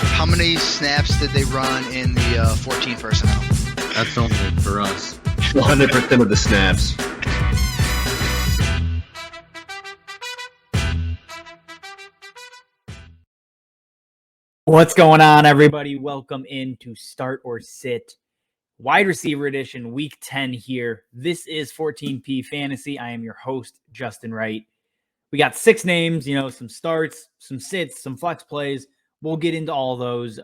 How many snaps did they run in the 14 personnel? That's only for us. 100% of the snaps. What's going on, everybody? Welcome into Start or Sit Wide Receiver Edition, Week 10 here. This is 14P Fantasy. I am your host, Justin Wright. We got 6 names, some starts, some sits, some flex plays. We'll get into all those.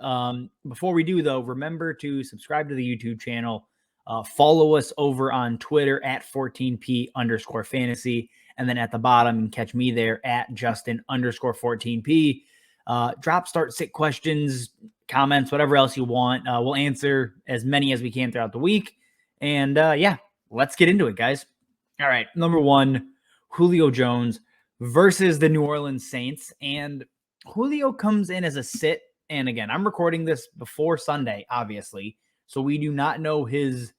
Before we do, though, remember to subscribe to the YouTube channel. Follow us over on Twitter at 14P_fantasy. And then at the bottom, you can catch me there at Justin_14P. Drop, start, sit questions, comments, whatever else you want. We'll answer as many as we can throughout the week. And let's get into it, guys. All right, number 1, Julio Jones versus the New Orleans Saints. And Julio comes in as a sit. And again, I'm recording this before Sunday, obviously, so we do not know his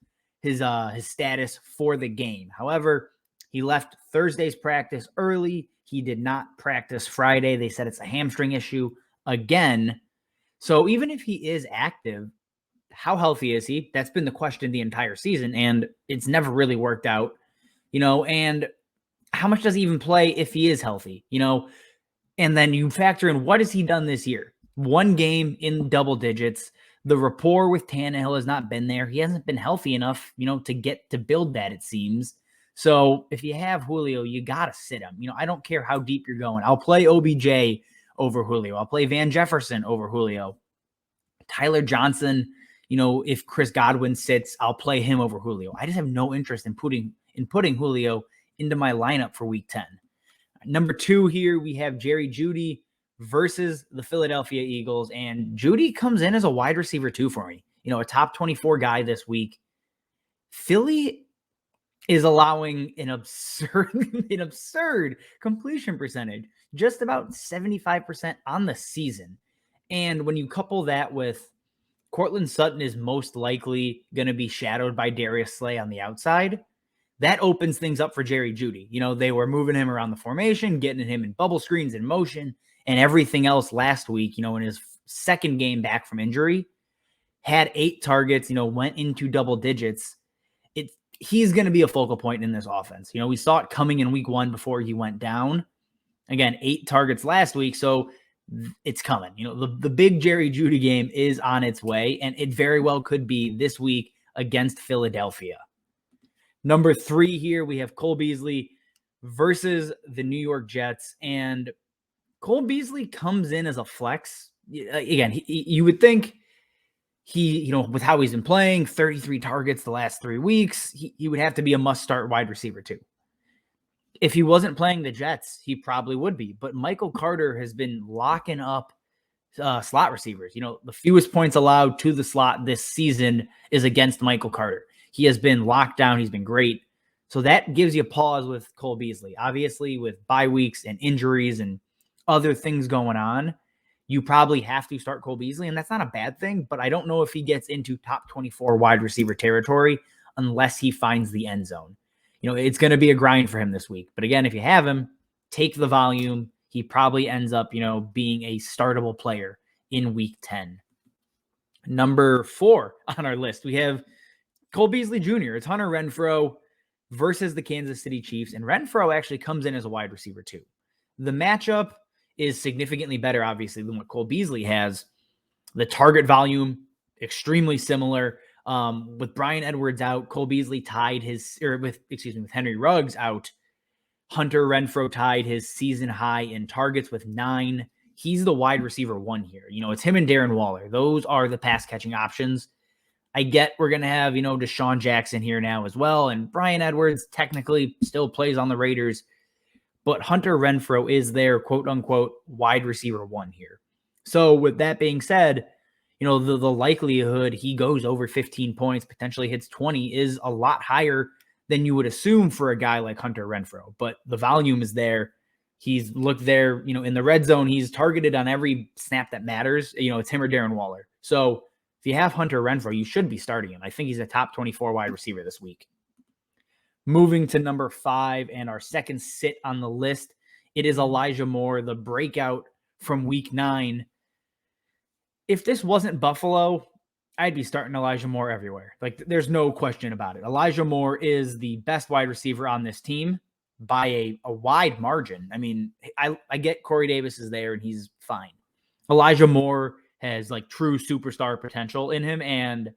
status for the game. However, he left Thursday's practice early. He did not practice Friday. They said it's a hamstring issue again. So even if he is active, how healthy is he? That's been the question the entire season, and it's never really worked out, and how much does he even play if he is healthy, and then you factor in what has he done this year? 1 game in double digits. The rapport with Tannehill has not been there. He hasn't been healthy enough, to build that, it seems. So if you have Julio, you got to sit him. I don't care how deep you're going. I'll play OBJ over Julio. I'll play Van Jefferson over Julio. Tyler Johnson, if Chris Godwin sits, I'll play him over Julio. I just have no interest in putting Julio into my lineup for Week 10. Number 2 here, we have Jeudy versus the Philadelphia Eagles. And Jeudy comes in as a wide receiver 2 for me. A top 24 guy this week. Philly is allowing an absurd completion percentage, just about 75% on the season. And when you couple that with Courtland Sutton is most likely going to be shadowed by Darius Slay on the outside, that opens things up for Jerry Jeudy. They were moving him around the formation, getting him in bubble screens in motion and everything else last week, in his second game back from injury, had 8 targets, went into double digits. He's going to be a focal point in this offense. We saw it coming in week 1 before he went down. Again, 8 targets last week, so it's coming. The big Jerry Jeudy game is on its way, and it very well could be this week against Philadelphia. Number 3 here, we have Cole Beasley versus the New York Jets, and Cole Beasley comes in as a flex. Again, you would think he, with how he's been playing, 33 targets the last 3 weeks, he would have to be a must-start wide receiver too. If he wasn't playing the Jets, he probably would be. But Michael Carter has been locking up slot receivers. The fewest points allowed to the slot this season is against Michael Carter. He has been locked down. He's been great. So that gives you pause with Cole Beasley. Obviously, with bye weeks and injuries and other things going on, you probably have to start Cole Beasley, and that's not a bad thing, but I don't know if he gets into top 24 wide receiver territory unless he finds the end zone. It's going to be a grind for him this week. But again, if you have him, take the volume. He probably ends up, being a startable player in Week 10. Number 4 on our list, we have Cole Beasley Jr. It's Hunter Renfrow versus the Kansas City Chiefs, and Renfrow actually comes in as a wide receiver too. The matchup is significantly better, obviously, than what Cole Beasley has. The target volume, extremely similar. With Bryan Edwards out, Cole Beasley tied with Henry Ruggs out, Hunter Renfrow tied his season high in targets with 9. He's the wide receiver 1 here. It's him and Darren Waller. Those are the pass catching options. I get we're going to have, Deshaun Jackson here now as well. And Bryan Edwards technically still plays on the Raiders. But Hunter Renfrow is their quote-unquote wide receiver 1 here. So with that being said, the likelihood he goes over 15 points, potentially hits 20, is a lot higher than you would assume for a guy like Hunter Renfrow. But the volume is there. He's looked there, in the red zone. He's targeted on every snap that matters. It's him or Darren Waller. So if you have Hunter Renfrow, you should be starting him. I think he's a top 24 wide receiver this week. Moving to number 5 and our second sit on the list, it is Elijah Moore, the breakout from week 9. if this wasn't Buffalo, I'd be starting Elijah Moore everywhere. Like, there's no question about it. Elijah Moore is the best wide receiver on this team by a wide margin. I mean, I get Corey Davis is there and he's fine. Elijah Moore has like true superstar potential in him, and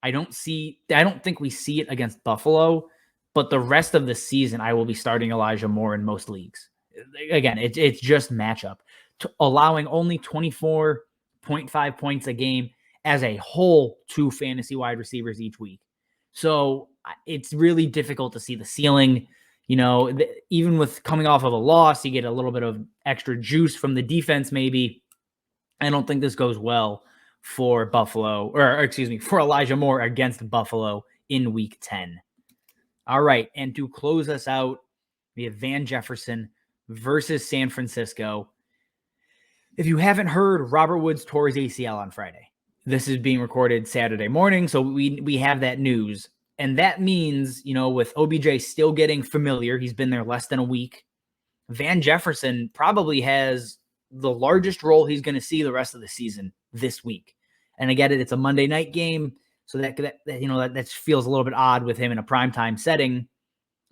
I don't think we see it against Buffalo, but the rest of the season I will be starting Elijah Moore in most leagues. Again, it's just matchup. Allowing only 24.5 points a game as a whole to fantasy wide receivers each week. So it's really difficult to see the ceiling. You know, even with coming off of a loss, you get a little bit of extra juice from the defense maybe. I don't think this goes well for Buffalo, for Elijah Moore against Buffalo in week 10. All right, and to close us out, we have Van Jefferson versus San Francisco. If you haven't heard, Robert Woods tore his ACL on Friday. This is being recorded Saturday morning, so we have that news. And that means, you know, with OBJ still getting familiar, he's been there less than a week, Van Jefferson probably has the largest role he's going to see the rest of the season this week. And I get it, it's a Monday night game, so that feels a little bit odd with him in a primetime setting.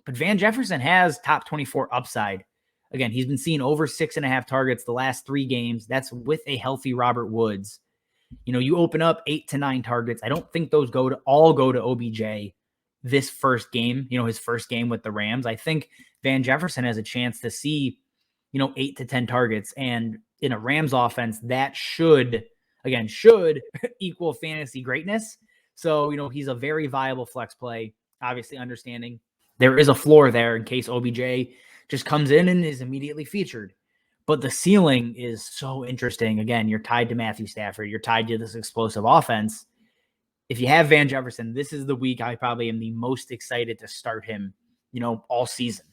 But Van Jefferson has top 24 upside. Again, he's been seeing over 6.5 targets the last 3 games. That's with a healthy Robert Woods. You know, you open up 8 to 9 targets. I don't think those all go to OBJ this first game, you know, his first game with the Rams. I think Van Jefferson has a chance to see, you know, 8 to 10 targets. And in a Rams offense, that should equal fantasy greatness. So, you know, he's a very viable flex play, obviously understanding there is a floor there in case OBJ just comes in and is immediately featured. But the ceiling is so interesting. Again, you're tied to Matthew Stafford. You're tied to this explosive offense. If you have Van Jefferson, this is the week I probably am the most excited to start him, you know, all season.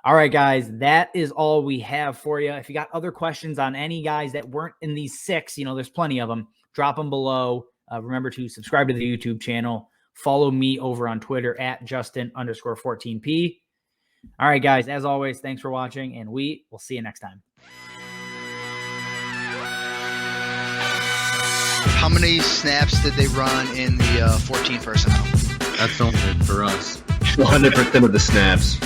All right, guys, that is all we have for you. If you got other questions on any guys that weren't in these 6, you know, there's plenty of them, drop them below. Remember to subscribe to the YouTube channel. Follow me over on Twitter at Justin_14P. All right, guys, as always, thanks for watching, and we will see you next time. How many snaps did they run in the 14 personnel? That's only for us. 100% of the snaps.